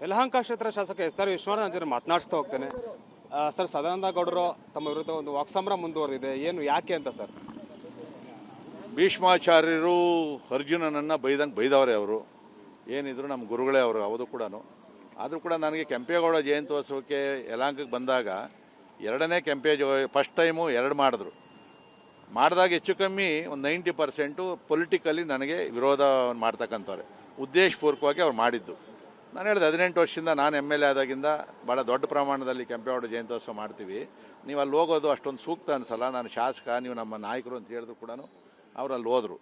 ಯಲಹಂಕ ಕ್ಷೇತ್ರ ಶಾಸಕ S R Vishwanath ಜೊತೆ ಮಾತನಾಡಿಸ್ತಾ ಹೋಗ್ತೇನೆ. ಸರ್, ಸದಾನಂದ ಗೌಡರು ತಮ್ಮ ವಿರುದ್ಧ ಒಂದು ವಾಕ್ಸಮರ ಮುಂದುವರೆದಿದೆ, ಏನು ಯಾಕೆ ಅಂತ ಸರ್? ಭೀಷ್ಮಾಚಾರ್ಯರು ಅರ್ಜುನನನ್ನು ಬೈದವರೇ ಅವರು. ಏನಿದ್ರು ನಮ್ಮ ಗುರುಗಳೇ ಅವರು, ಅವರು ಕೂಡ. ಆದರೂ ಕೂಡ ನನಗೆ ಕೆಂಪೇಗೌಡ ಜಯಂತ್ಯೋತ್ಸವಕ್ಕೆ ಯಲಹಂಕಕ್ಕೆ ಬಂದಾಗ ಎರಡನೇ ಫಸ್ಟ್ ಟೈಮು ಎರಡು ಮಾಡಿದಾಗ ಹೆಚ್ಚು ಕಮ್ಮಿ ಒಂದು 90% ಪೊಲಿಟಿಕಲಿ ನನಗೆ ವಿರೋಧ ಮಾಡ್ತಕ್ಕಂಥವ್ರೆ, ಉದ್ದೇಶಪೂರ್ವಕವಾಗಿ ಅವ್ರು ಮಾಡಿದ್ದು. ನಾನು ಹೇಳಿದೆ 18 ವರ್ಷದಿಂದ ನಾನು MLA ಆದಾಗಿಂದ ಭಾಳ ದೊಡ್ಡ ಪ್ರಮಾಣದಲ್ಲಿ ಕೆಂಪೇಗೌಡ ಜಯಂತ್ಯೋತ್ಸವ ಮಾಡ್ತೀವಿ, ನೀವು ಅಲ್ಲಿ ಹೋಗೋದು ಅಷ್ಟೊಂದು ಸೂಕ್ತ ಅನಿಸಲ್ಲ, ನಾನು ಶಾಸಕ, ನೀವು ನಮ್ಮ ನಾಯಕರು ಅಂತ ಹೇಳಿದ್ರು ಕೂಡ ಅವ್ರು ಅಲ್ಲಿ ಹೋದರು.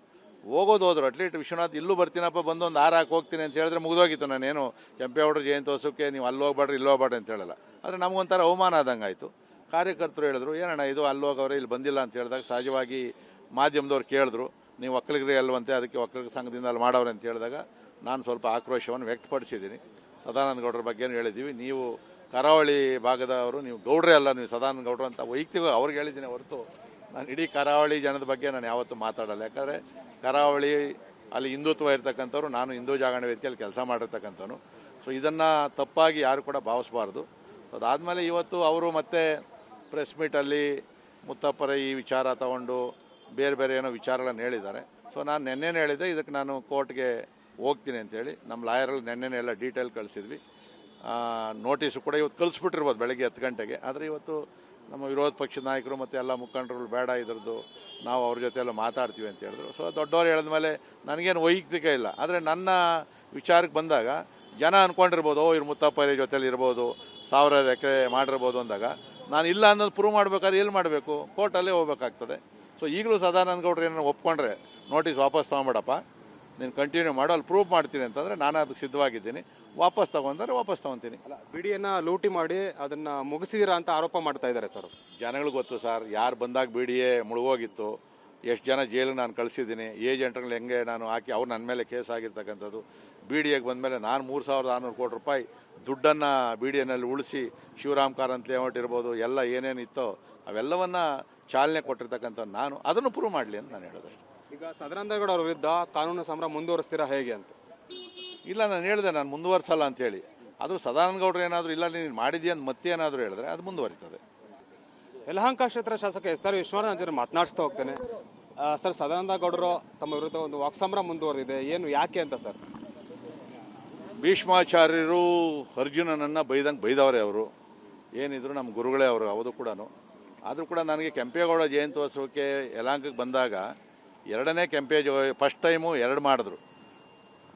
ಅಟ್ಲೀಸ್ಟ್ ವಿಶ್ವನಾಥ್ ಇಲ್ಲೂ ಬರ್ತೀನಪ್ಪ, ಬಂದು ಒಂದು ಹಾಕಿ ಹೋಗ್ತೀನಿ ಅಂತ ಹೇಳಿದ್ರೆ ಮುಗಿದೋಗಿತ್ತು. ನಾನೇನು ಕೆಂಪೇಗೌಡ ಜಯಂತ್ಯೋತ್ಸವಕ್ಕೆ ನೀವು ಅಲ್ಲಿ ಹೋಗ್ಬೇಡ್ರಿ ಇಲ್ಲಿ ಹೋಗ್ಬೇಡ್ರಿ ಅಂತ ಹೇಳಲ್ಲ. ಆದರೆ ನಮಗೊಂಥರ ಅವಮಾನ ಆದಂಗೆ ಆಯಿತು. ಕಾರ್ಯಕರ್ತರು ಹೇಳಿದ್ರು, ಏನಣ್ಣ ಇದು ಅಲ್ಲಿ ಹೋಗವ್ರೆ ಇಲ್ಲಿ ಬಂದಿಲ್ಲ ಅಂತ ಹೇಳಿದಾಗ ಸಹಜವಾಗಿ ಮಾಧ್ಯಮದವ್ರು ಕೇಳಿದ್ರು, ನೀವು ಒಕ್ಕಲಿಗರೇ ಅಲ್ವಂತೆ, ಅದಕ್ಕೆ ಒಕ್ಕಲಿಗರ ಸಂಘದಿಂದ ಅಲ್ಲಿ ಮಾಡವ್ರೆ ಅಂತ ಹೇಳಿದಾಗ ನಾನು ಸ್ವಲ್ಪ ಆಕ್ರೋಶವನ್ನು ವ್ಯಕ್ತಪಡಿಸಿದ್ದೀನಿ. ಸದಾನಂದ ಗೌಡರ ಬಗ್ಗೆನೂ ಹೇಳಿದ್ದೀವಿ, ನೀವು ಕರಾವಳಿ ಭಾಗದವರು, ನೀವು ಗೌಡ್ರೇ ಅಲ್ಲ, ನೀವು ಸದಾನಂದ ಗೌಡರು ಅಂತ ವೈಯಕ್ತಿಕ ಅವ್ರಿಗೆ ಹೇಳಿದ್ದೀನಿ ಹೊರತು ನಾನು ಇಡೀ ಕರಾವಳಿ ಜನದ ಬಗ್ಗೆ ನಾನು ಯಾವತ್ತೂ ಮಾತಾಡಲ್ಲ. ಯಾಕಂದರೆ ಕರಾವಳಿ ಅಲ್ಲಿ ಹಿಂದುತ್ವ ಇರ್ತಕ್ಕಂಥವ್ರು, ನಾನು ಹಿಂದೂ ಜಾಗರಣ ವೇದಿಕೆಯಲ್ಲಿ ಕೆಲಸ ಮಾಡಿರ್ತಕ್ಕಂಥವ್ನು. ಸೊ ಇದನ್ನು ತಪ್ಪಾಗಿ ಯಾರು ಕೂಡ ಭಾವಿಸಬಾರ್ದು. ಅದಾದಮೇಲೆ ಇವತ್ತು ಅವರು ಮತ್ತೆ ಪ್ರೆಸ್ ಮೀಟಲ್ಲಿ ಮುತ್ತಪ್ಪರ ಈ ವಿಚಾರ ತಗೊಂಡು ಬೇರೆ ಬೇರೆ ಏನೋ ವಿಚಾರಗಳನ್ನು ಹೇಳಿದ್ದಾರೆ. ಸೊ ನಾನು ನೆನ್ನೆನೇ ಹೇಳಿದ್ದೆ, ಇದಕ್ಕೆ ನಾನು ಕೋರ್ಟ್ಗೆ ಹೋಗ್ತೀನಿ ಅಂತೇಳಿ ನಮ್ಮ ಲಾಯರಲ್ಲಿ ನೆನ್ನೆನೇ ಎಲ್ಲ ಡೀಟೇಲ್ ಕಳಿಸಿದ್ವಿ. ನೋಟಿಸು ಕೂಡ ಇವತ್ತು ಕಳಿಸ್ಬಿಟ್ಟಿರ್ಬೋದು ಬೆಳಗ್ಗೆ 10 ಗಂಟೆಗೆ. ಆದರೆ ಇವತ್ತು ನಮ್ಮ ವಿರೋಧ ಪಕ್ಷದ ನಾಯಕರು ಮತ್ತು ಎಲ್ಲ ಮುಖಂಡರು ಬೇಡ ಇದ್ರದ್ದು, ನಾವು ಅವ್ರ ಜೊತೆ ಎಲ್ಲ ಮಾತಾಡ್ತೀವಿ ಅಂತ ಹೇಳಿದ್ರು. ಸೊ ದೊಡ್ಡವರು ಹೇಳಿದ್ಮೇಲೆ ನನಗೇನು ವೈಯಕ್ತಿಕ ಇಲ್ಲ. ಆದರೆ ನನ್ನ ವಿಚಾರಕ್ಕೆ ಬಂದಾಗ ಜನ ಅಂದ್ಕೊಂಡಿರ್ಬೋದು, ಇವ್ರು ಮುತ್ತಪ್ಪರ ಜೊತೆಲಿ ಇರ್ಬೋದು, 1000 ಎಕರೆ ಮಾಡಿರ್ಬೋದು ಅಂದಾಗ ನಾನು ಇಲ್ಲ ಅನ್ನೋದು ಪ್ರೂವ್ ಮಾಡಬೇಕಾದ್ರೆ ಎಲ್ಲಿ ಮಾಡಬೇಕು? ಕೋರ್ಟಲ್ಲೇ ಹೋಗ್ಬೇಕಾಗ್ತದೆ. ಸೊ ಈಗಲೂ ಸದಾನಂದ ಗೌಡ್ರು ಏನೋ ಒಪ್ಕೊಂಡ್ರೆ ನೋಟಿಸ್ ವಾಪಸ್ ತೊಗೊಂಬೇಡಪ್ಪ, ನೀನು ಕಂಟಿನ್ಯೂ ಮಾಡು, ಅಲ್ಲಿ ಪ್ರೂವ್ ಮಾಡ್ತೀನಿ ಅಂತಂದರೆ ನಾನು ಅದಕ್ಕೆ ಸಿದ್ಧವಾಗಿದ್ದೀನಿ. ವಾಪಸ್ ತೊಗೊಂಡ್ರೆ ವಾಪಸ್ ತೊಗೊತೀನಿ. ಅಲ್ಲ, ಬಿಡಿಯನ್ನು ಲೂಟಿ ಮಾಡಿ ಅದನ್ನು ಮುಗಿಸಿದಿರಾ ಅಂತ ಆರೋಪ ಮಾಡ್ತಾ ಇದ್ದಾರೆ ಸರ್. ಜನಗಳು ಗೊತ್ತು ಸರ್, ಯಾರು ಬಂದಾಗ ಬಿಡಿಯೇ ಮುಳುಗೋಗಿತ್ತು, ಎಷ್ಟು ಜನ ಜೈಲಿಗೆ ನಾನು ಕಳಿಸಿದ್ದೀನಿ, ಏಜೆಂಟ್ಗಳು ಹೆಂಗೆ ನಾನು ಹಾಕಿ ಅವ್ರು ನನ್ನ ಮೇಲೆ ಕೇಸ್ ಆಗಿರ್ತಕ್ಕಂಥದ್ದು. BDAಗೆ ಬಂದಮೇಲೆ ನಾನು 3600 ಕೋಟಿ ರೂಪಾಯಿ ದುಡ್ಡನ್ನು BDAನಲ್ಲಿ ಉಳಿಸಿ ಶಿವರಾಮ್ ಕಾರಂತ್ ಲೇಔಟ್ ಇರ್ಬೋದು, ಎಲ್ಲ ಏನೇನಿತ್ತೋ ಅವೆಲ್ಲವನ್ನು ಚಾಲನೆ ಕೊಟ್ಟಿರ್ತಕ್ಕಂಥ ನಾನು ಅದನ್ನು ಪ್ರೂವ್ ಮಾಡಲಿ ಅಂತ ನಾನು ಹೇಳೋದಷ್ಟೇ. ಈಗ ಸದಾನಂದ ಗೌಡ ಅವ್ರ ವಿರುದ್ಧ ಕಾನೂನು ಸಮರ ಮುಂದುವರಿಸ್ತೀರಾ ಹೇಗೆ ಅಂತ? ಇಲ್ಲ, ನಾನು ಹೇಳಿದೆ ನಾನು ಮುಂದುವರ್ಸಲ್ಲ ಅಂತೇಳಿ. ಅದು ಸದಾನಂದ ಗೌಡರು ಏನಾದರೂ ಇಲ್ಲ ನೀನು ಮಾಡಿದ್ಯಾ ಅಂತ ಮತ್ತೆ ಏನಾದರೂ ಹೇಳಿದ್ರೆ ಅದು ಮುಂದುವರಿತದೆ. ಯಲಹಂಕ ಕ್ಷೇತ್ರ ಶಾಸಕ ಎಸ್ ಆರ್ ವಿಶ್ವನಾಥ್ ಜೊತೆ ಮಾತನಾಡಿಸ್ತಾ ಹೋಗ್ತೇನೆ. ಸರ್, ಸದಾನಂದ ಗೌಡರು ತಮ್ಮ ವಿರುದ್ಧ ಒಂದು ವಾಕ್ಸಮರ ಮುಂದುವರೆದಿದೆ, ಏನು ಯಾಕೆ ಅಂತ ಸರ್? ಭೀಷ್ಮಾಚಾರ್ಯರು ಅರ್ಜುನನನ್ನು ಬೈದವರೇ ಅವರು. ಏನಿದ್ರು ನಮ್ಮ ಗುರುಗಳೇ ಅವರು, ಅವರು ಕೂಡ. ಆದರೂ ಕೂಡ ನನಗೆ ಕೆಂಪೇಗೌಡ ಜಯಂತ್ಯೋತ್ಸವಕ್ಕೆ ಯಲಹಂಕಕ್ಕೆ ಬಂದಾಗ ಎರಡನೇ ಫಸ್ಟ್ ಟೈಮು ಎರಡು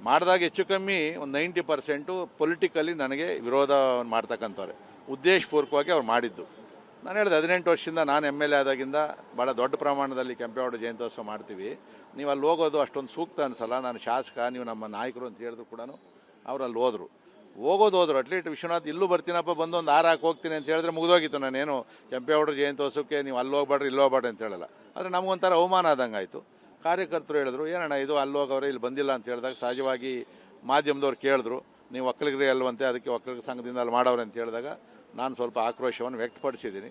ಮಾಡಿದಾಗ ಹೆಚ್ಚು ಕಮ್ಮಿ ಒಂದು 90% ಪೊಲಿಟಿಕಲಿ ನನಗೆ ವಿರೋಧ ಮಾಡ್ತಕ್ಕಂಥವ್ರೆ, ಉದ್ದೇಶಪೂರ್ವಕವಾಗಿ ಅವ್ರು ಮಾಡಿದ್ದು. ನಾನು ಹೇಳಿದೆ 18 ವರ್ಷದಿಂದ ನಾನು MLA ಆದಾಗಿಂದ ಭಾಳ ದೊಡ್ಡ ಪ್ರಮಾಣದಲ್ಲಿ ಕೆಂಪೇಗೌಡ ಜಯಂತ್ಯೋತ್ಸವ ಮಾಡ್ತೀವಿ, ನೀವು ಅಲ್ಲಿ ಹೋಗೋದು ಅಷ್ಟೊಂದು ಸೂಕ್ತ ಅನಿಸಲ್ಲ, ನಾನು ಶಾಸಕ, ನೀವು ನಮ್ಮ ನಾಯಕರು ಅಂತ ಹೇಳಿದ್ರು ಕೂಡ ಅವ್ರು ಅಲ್ಲಿ ಹೋದರು. ಅಟ್ಲೀಸ್ಟ್ ವಿಶ್ವನಾಥ್ ಇಲ್ಲೂ ಬರ್ತೀನಪ್ಪ, ಬಂದು ಒಂದು ಹಾಕಿ ಹೋಗ್ತೀನಿ ಅಂತ ಹೇಳಿದ್ರೆ ಮುಗಿದೋಗಿತ್ತು. ನಾನೇನು ಕೆಂಪೇಗೌಡ ಜಯಂತ್ಯೋತ್ಸವಕ್ಕೆ ನೀವು ಅಲ್ಲಿ ಹೋಗ್ಬೇಡ್ರಿ ಇಲ್ಲಿ ಹೋಗ್ಬೇಡ್ರಿ ಅಂತ ಹೇಳಲ್ಲ. ಆದರೆ ನಮಗೊಂಥರ ಅವಮಾನ ಆದಂಗೆ ಆಯಿತು. ಕಾರ್ಯಕರ್ತರು ಹೇಳಿದ್ರು, ಏನಣ್ಣ ಇದು ಅಲ್ಲಿ ಹೋಗವ್ರೆ ಇಲ್ಲಿ ಬಂದಿಲ್ಲ ಅಂತ ಹೇಳಿದಾಗ ಸಹಜವಾಗಿ ಮಾಧ್ಯಮದವ್ರು ಕೇಳಿದ್ರು, ನೀವು ಒಕ್ಕಲಿಗರೇ ಅಲ್ವಂತೆ, ಅದಕ್ಕೆ ಒಕ್ಕಲಿಗರ ಸಂಘದಿಂದ ಅಲ್ಲಿ ಮಾಡವ್ರೆ ಅಂತ ಹೇಳಿದಾಗ ನಾನು ಸ್ವಲ್ಪ ಆಕ್ರೋಶವನ್ನು ವ್ಯಕ್ತಪಡಿಸಿದ್ದೀನಿ.